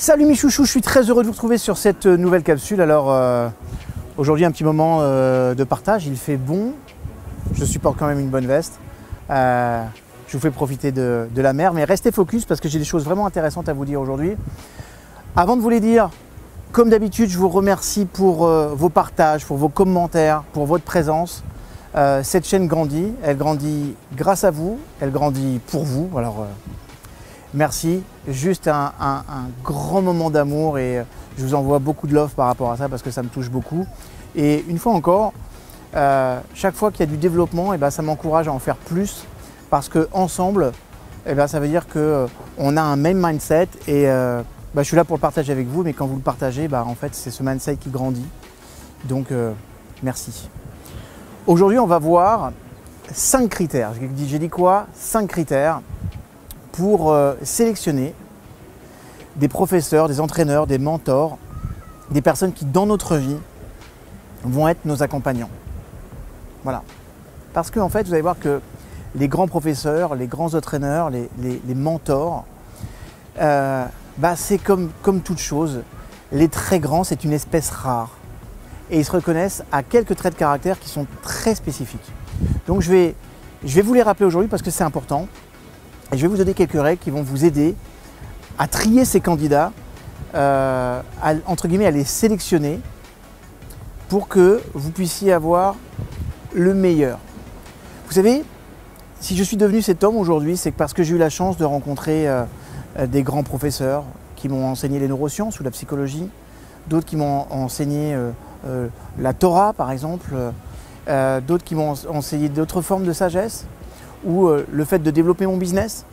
Salut mes chouchous, je suis très heureux de vous retrouver sur cette nouvelle capsule. Alors aujourd'hui un petit moment de partage, il fait bon, je supporte quand même une bonne veste. Je vous fais profiter de la mer, mais restez focus parce que j'ai des choses vraiment intéressantes à vous dire aujourd'hui. Avant de vous les dire, comme d'habitude, je vous remercie pour vos partages, pour vos commentaires, pour votre présence. Cette chaîne grandit, elle grandit grâce à vous, elle grandit pour vous. Alors merci, juste un grand moment d'amour et je vous envoie beaucoup de love par rapport à ça parce que ça me touche beaucoup. Et une fois encore, chaque fois qu'il y a du développement, ça m'encourage à en faire plus parce qu'ensemble, ça veut dire qu'on a un même mindset et je suis là pour le partager avec vous, mais quand vous le partagez, en fait, c'est ce mindset qui grandit. Donc, merci. Aujourd'hui, on va voir 5 critères. J'ai dit quoi? 5 critères pour sélectionner des professeurs, des entraîneurs, des mentors, des personnes qui, dans notre vie, vont être nos accompagnants. Voilà. Parce qu'en fait, vous allez voir que les grands professeurs, les grands entraîneurs, les mentors, c'est comme toute chose. Les très grands, c'est une espèce rare. Et ils se reconnaissent à quelques traits de caractère qui sont très spécifiques. Donc je vais vous les rappeler aujourd'hui parce que c'est important. Et je vais vous donner quelques règles qui vont vous aider à trier ces candidats, entre guillemets, à les sélectionner pour que vous puissiez avoir le meilleur. Vous savez, si je suis devenu cet homme aujourd'hui, c'est parce que j'ai eu la chance de rencontrer des grands professeurs qui m'ont enseigné les neurosciences ou la psychologie, d'autres qui m'ont enseigné la Torah par exemple, d'autres qui m'ont enseigné d'autres formes de sagesse, ou le fait de développer mon business.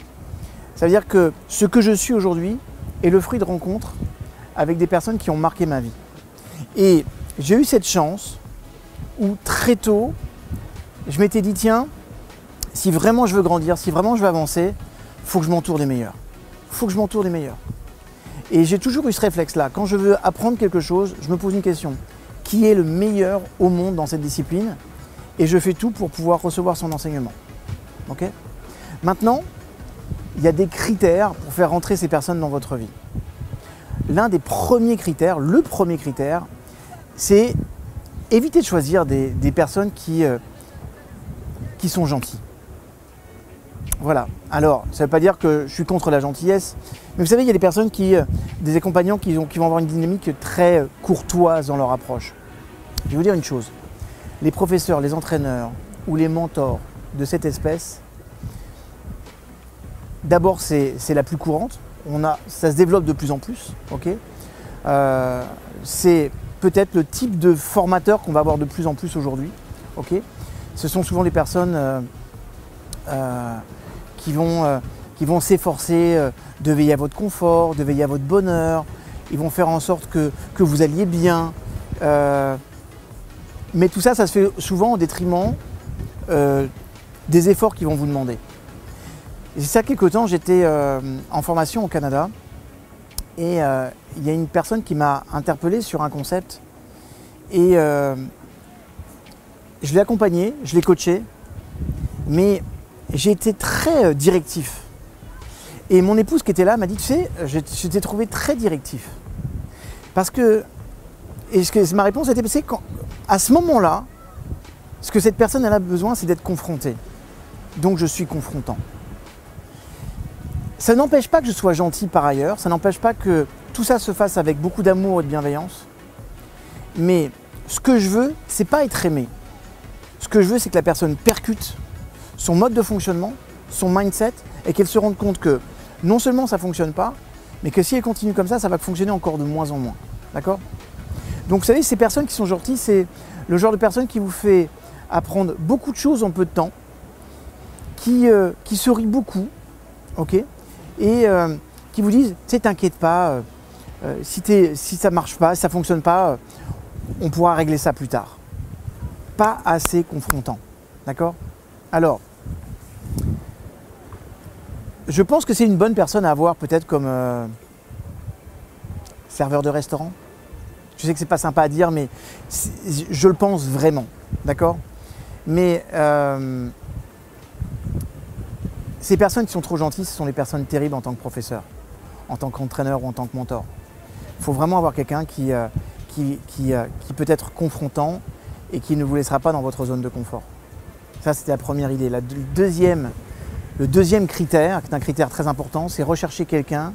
Ça veut dire que ce que je suis aujourd'hui est le fruit de rencontres avec des personnes qui ont marqué ma vie. Et j'ai eu cette chance où très tôt, je m'étais dit tiens, si vraiment je veux grandir, si vraiment je veux avancer, il faut que je m'entoure des meilleurs. Il faut que je m'entoure des meilleurs. Et j'ai toujours eu ce réflexe-là. Quand je veux apprendre quelque chose, je me pose une question. Qui est le meilleur au monde dans cette discipline? Et je fais tout pour pouvoir recevoir son enseignement. Okay. Maintenant, il y a des critères pour faire rentrer ces personnes dans votre vie. L'un des premiers critères, le premier critère, c'est éviter de choisir des personnes qui sont gentilles. Voilà. Alors, ça ne veut pas dire que je suis contre la gentillesse, mais vous savez, il y a des personnes des accompagnants qui vont avoir une dynamique très courtoise dans leur approche. Je vais vous dire une chose. Les professeurs, les entraîneurs ou les mentors de cette espèce, d'abord c'est la plus courante, ça se développe de plus en plus, okay. C'est peut-être le type de formateur qu'on va avoir de plus en plus aujourd'hui, okay. Ce sont souvent des personnes qui vont s'efforcer de veiller à votre confort, de veiller à votre bonheur, ils vont faire en sorte que vous alliez bien. Mais tout ça, ça se fait souvent au détriment des efforts qu'ils vont vous demander. Et c'est ça, quelque temps, j'étais en formation au Canada et il y a une personne qui m'a interpellé sur un concept et je l'ai accompagné, je l'ai coaché, mais j'ai été très directif. Et mon épouse qui était là m'a dit, tu sais, je t'ai trouvé très directif. Parce que, ma réponse était, c'est qu'à ce moment-là, ce que cette personne elle a besoin, c'est d'être confrontée. Donc je suis confrontant. Ça n'empêche pas que je sois gentil par ailleurs, ça n'empêche pas que tout ça se fasse avec beaucoup d'amour et de bienveillance. Mais ce que je veux, c'est pas être aimé. Ce que je veux, c'est que la personne percute son mode de fonctionnement, son mindset, et qu'elle se rende compte que non seulement ça ne fonctionne pas, mais que si elle continue comme ça va fonctionner encore de moins en moins. D'accord? Donc vous savez, ces personnes qui sont gentilles, c'est le genre de personne qui vous fait apprendre beaucoup de choses en peu de temps, qui se rit beaucoup, ok, et qui vous disent, tu sais, t'inquiète pas, si ça ne marche pas, si ça ne fonctionne pas, on pourra régler ça plus tard. Pas assez confrontant, d'accord? Alors, je pense que c'est une bonne personne à avoir peut-être comme serveur de restaurant. Je sais que c'est pas sympa à dire, mais je le pense vraiment, d'accord? Mais ces personnes qui sont trop gentilles, ce sont les personnes terribles en tant que professeur, en tant qu'entraîneur ou en tant que mentor. Il faut vraiment avoir quelqu'un qui peut être confrontant et qui ne vous laissera pas dans votre zone de confort. Ça, c'était la première idée. Le deuxième critère, qui est un critère très important, c'est rechercher quelqu'un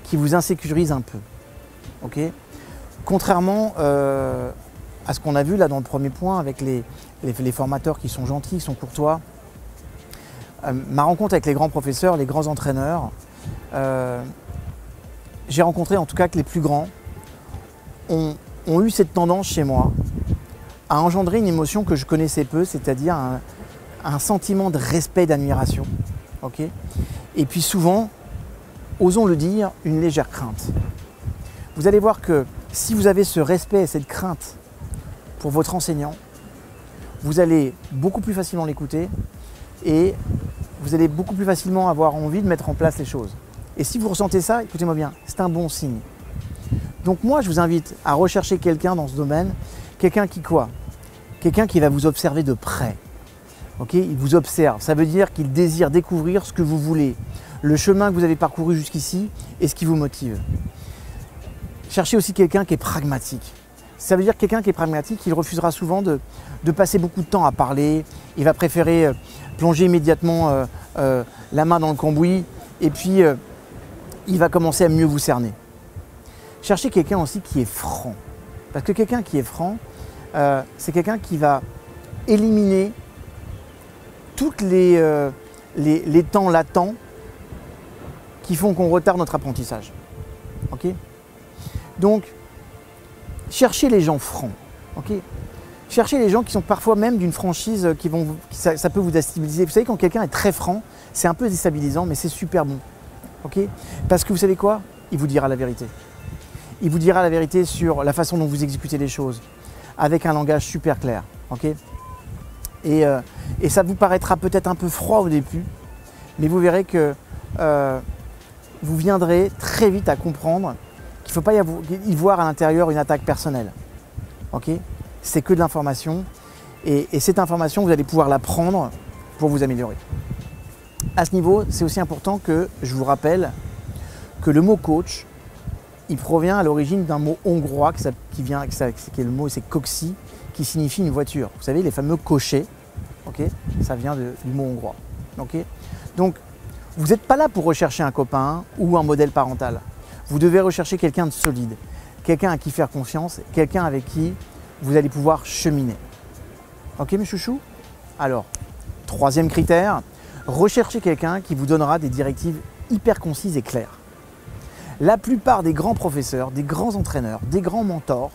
qui vous insécurise un peu. Okay, contrairement à ce qu'on a vu là dans le premier point avec les formateurs qui sont gentils, qui sont courtois, ma rencontre avec les grands professeurs, les grands entraîneurs, j'ai rencontré en tout cas que les plus grands ont eu cette tendance chez moi à engendrer une émotion que je connaissais peu, c'est-à-dire un sentiment de respect et d'admiration. Okay, et puis souvent, osons le dire, une légère crainte. Vous allez voir que si vous avez ce respect et cette crainte pour votre enseignant, vous allez beaucoup plus facilement l'écouter et vous allez beaucoup plus facilement avoir envie de mettre en place les choses. Et si vous ressentez ça, écoutez-moi bien, c'est un bon signe. Donc moi, je vous invite à rechercher quelqu'un dans ce domaine, quelqu'un qui quoi? Quelqu'un qui va vous observer de près. Okay, il vous observe, ça veut dire qu'il désire découvrir ce que vous voulez, le chemin que vous avez parcouru jusqu'ici et ce qui vous motive. Cherchez aussi quelqu'un qui est pragmatique. Ça veut dire quelqu'un qui est pragmatique, il refusera souvent de passer beaucoup de temps à parler. Il va préférer plonger immédiatement la main dans le cambouis et puis il va commencer à mieux vous cerner. Cherchez quelqu'un aussi qui est franc. Parce que quelqu'un qui est franc, c'est quelqu'un qui va éliminer tous les temps latents qui font qu'on retarde notre apprentissage. Okay, donc, cherchez les gens francs. Okay, cherchez les gens qui sont parfois même d'une franchise ça peut vous déstabiliser. Vous savez, quand quelqu'un est très franc, c'est un peu déstabilisant, mais c'est super bon. Okay, parce que vous savez quoi? Il vous dira la vérité. Il vous dira la vérité sur la façon dont vous exécutez les choses, avec un langage super clair. Okay, et ça vous paraîtra peut-être un peu froid au début, mais vous verrez que vous viendrez très vite à comprendre qu'il ne faut pas y voir à l'intérieur une attaque personnelle. Okay, c'est que de l'information et cette information, vous allez pouvoir la prendre pour vous améliorer. À ce niveau, c'est aussi important que je vous rappelle que le mot coach, il provient à l'origine d'un mot hongrois qui est le mot, c'est koksi, qui signifie une voiture. Vous savez, les fameux cochers, okay, ça vient du mot hongrois. Okay, donc, vous n'êtes pas là pour rechercher un copain ou un modèle parental. Vous devez rechercher quelqu'un de solide, quelqu'un à qui faire confiance, quelqu'un avec qui vous allez pouvoir cheminer. Ok mes chouchous? Alors, troisième critère, recherchez quelqu'un qui vous donnera des directives hyper concises et claires. La plupart des grands professeurs, des grands entraîneurs, des grands mentors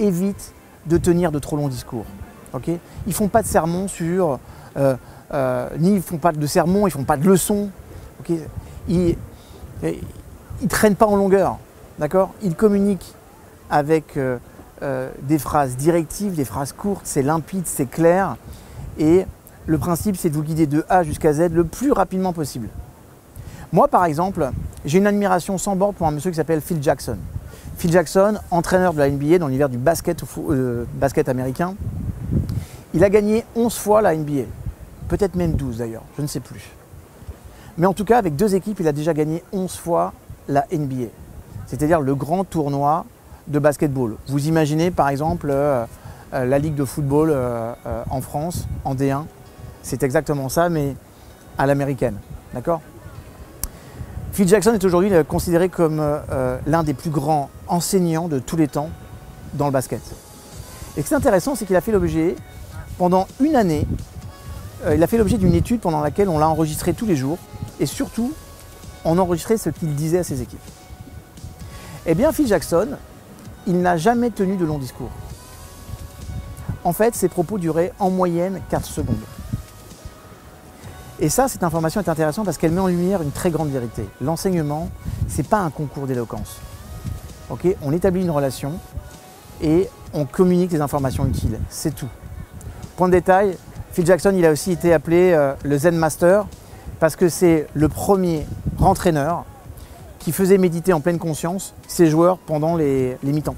évitent de tenir de trop longs discours. Okay, ils ne font pas de sermons sur... ni ils ne font pas de sermons, ils ne font pas de leçons. Okay, ils ne traînent pas en longueur. D'accord, ils communiquent avec des phrases directives, des phrases courtes, c'est limpide, c'est clair. Et le principe, c'est de vous guider de A jusqu'à Z le plus rapidement possible. Moi, par exemple, j'ai une admiration sans borne pour un monsieur qui s'appelle Phil Jackson. Phil Jackson, entraîneur de la NBA dans l'univers du basket américain. Il a gagné 11 fois la NBA. Peut-être même 12 d'ailleurs, je ne sais plus. Mais en tout cas, avec 2 équipes, il a déjà gagné 11 fois la NBA. C'est-à-dire le grand tournoi de basketball. Vous imaginez par exemple la Ligue de football en France, en D1. C'est exactement ça, mais à l'américaine. D'accord ? Phil Jackson est aujourd'hui considéré comme l'un des plus grands enseignants de tous les temps dans le basket. Et ce qui est intéressant, c'est qu'il a fait l'objet, pendant une année, il a fait l'objet d'une étude pendant laquelle on l'a enregistré tous les jours et surtout, on enregistrait ce qu'il disait à ses équipes. Eh bien, Phil Jackson, il n'a jamais tenu de long discours. En fait, ses propos duraient en moyenne 4 secondes. Et ça, cette information est intéressante parce qu'elle met en lumière une très grande vérité. L'enseignement, ce n'est pas un concours d'éloquence. Okay, on établit une relation et on communique les informations utiles. C'est tout. Point de détail, Phil Jackson, il a aussi été appelé le Zen Master parce que c'est le premier entraîneur qui faisait méditer en pleine conscience ses joueurs pendant les mi-temps.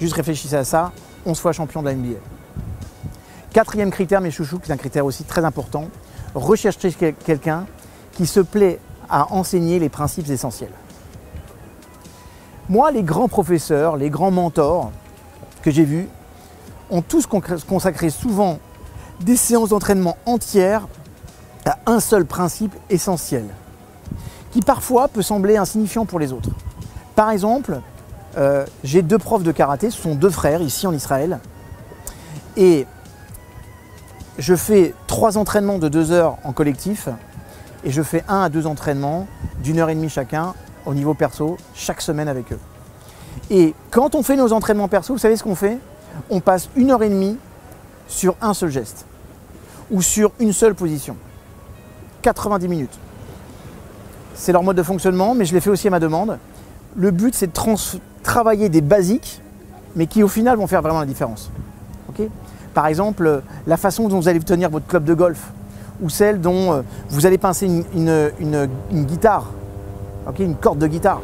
Juste réfléchissez à ça, 11 fois champion de la NBA. Quatrième critère, mes chouchous, qui est un critère aussi très important, recherchez quelqu'un qui se plaît à enseigner les principes essentiels. Moi, les grands professeurs, les grands mentors que j'ai vus, ont tous consacré souvent des séances d'entraînement entières à un seul principe essentiel, qui parfois peut sembler insignifiant pour les autres. Par exemple, j'ai 2 profs de karaté, ce sont 2 frères ici en Israël, et je fais 3 entraînements de 2 heures en collectif, et je fais 1 à 2 entraînements d'1 heure et demie chacun au niveau perso, chaque semaine avec eux. Et quand on fait nos entraînements perso, vous savez ce qu'on fait? On passe 1 heure et demie sur un seul geste, ou sur une seule position. 90 minutes. C'est leur mode de fonctionnement, mais je l'ai fait aussi à ma demande. Le but, c'est de travailler des basiques, mais qui au final vont faire vraiment la différence. Okay? Par exemple, la façon dont vous allez tenir votre club de golf, ou celle dont vous allez pincer une guitare, okay? Une corde de guitare.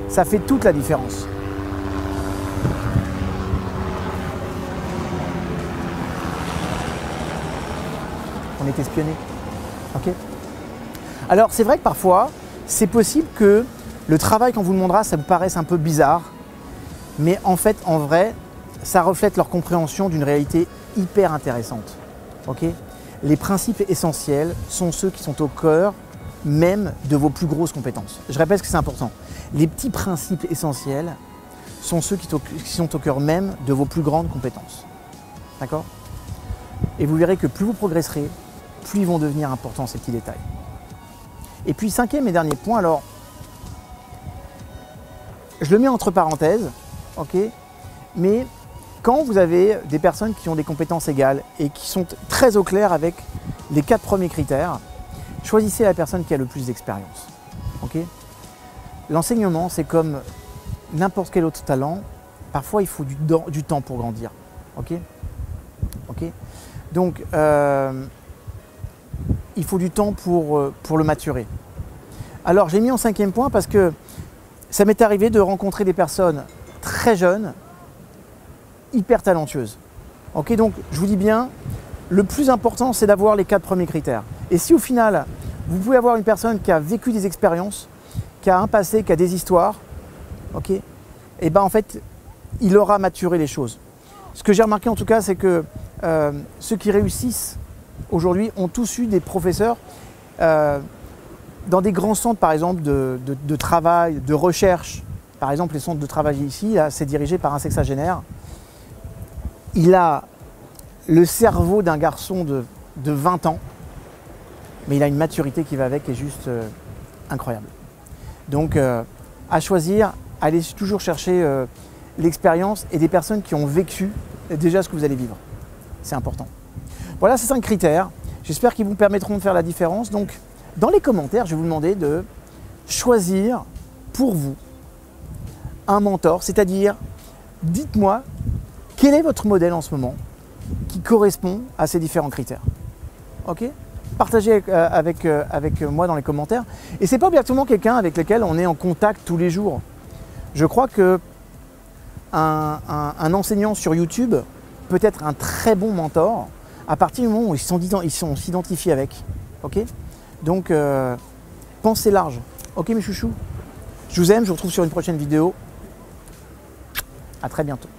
Ça fait toute la différence. On est espionné. Okay? Alors c'est vrai que parfois, c'est possible que le travail qu'on vous demandera, ça vous paraisse un peu bizarre, mais en fait, en vrai, ça reflète leur compréhension d'une réalité hyper intéressante. Okay? Les principes essentiels sont ceux qui sont au cœur même de vos plus grosses compétences. Je répète que c'est important. Les petits principes essentiels sont ceux qui sont au cœur même de vos plus grandes compétences. D'accord? Et vous verrez que plus vous progresserez, plus ils vont devenir importants ces petits détails. Et puis 5e et dernier point, alors je le mets entre parenthèses, ok, mais quand vous avez des personnes qui ont des compétences égales et qui sont très au clair avec les 4 premiers critères, choisissez la personne qui a le plus d'expérience. Okay? L'enseignement, c'est comme n'importe quel autre talent, parfois il faut du temps pour grandir. Okay? Okay? Donc, il faut du temps pour le maturer. Alors, j'ai mis en 5e point parce que ça m'est arrivé de rencontrer des personnes très jeunes, hyper talentueuses. Okay, donc, je vous dis bien, le plus important, c'est d'avoir les 4 premiers critères. Et si au final, vous pouvez avoir une personne qui a vécu des expériences, qui a un passé, qui a des histoires, okay, et ben en fait, il aura maturé les choses. Ce que j'ai remarqué en tout cas, c'est que ceux qui réussissent aujourd'hui ont tous eu des professeurs dans des grands centres, par exemple, de travail, de recherche. Par exemple, les centres de travail ici, c'est dirigé par un sexagénaire. Il a le cerveau d'un garçon de 20 ans, mais il a une maturité qui va avec qui est juste incroyable. Donc, à choisir, allez toujours chercher l'expérience et des personnes qui ont vécu déjà ce que vous allez vivre. C'est important. Voilà ces 5 critères. J'espère qu'ils vous permettront de faire la différence. Donc, dans les commentaires, je vais vous demander de choisir pour vous un mentor, c'est-à-dire, dites-moi quel est votre modèle en ce moment qui correspond à ces différents critères. Ok ? Partagez avec moi dans les commentaires. Et ce n'est pas obligatoirement quelqu'un avec lequel on est en contact tous les jours. Je crois que un enseignant sur YouTube peut être un très bon mentor à partir du moment où ils s'identifient avec. Ok ? Donc, pensez large. Ok mes chouchous ? Je vous aime, je vous retrouve sur une prochaine vidéo. À très bientôt.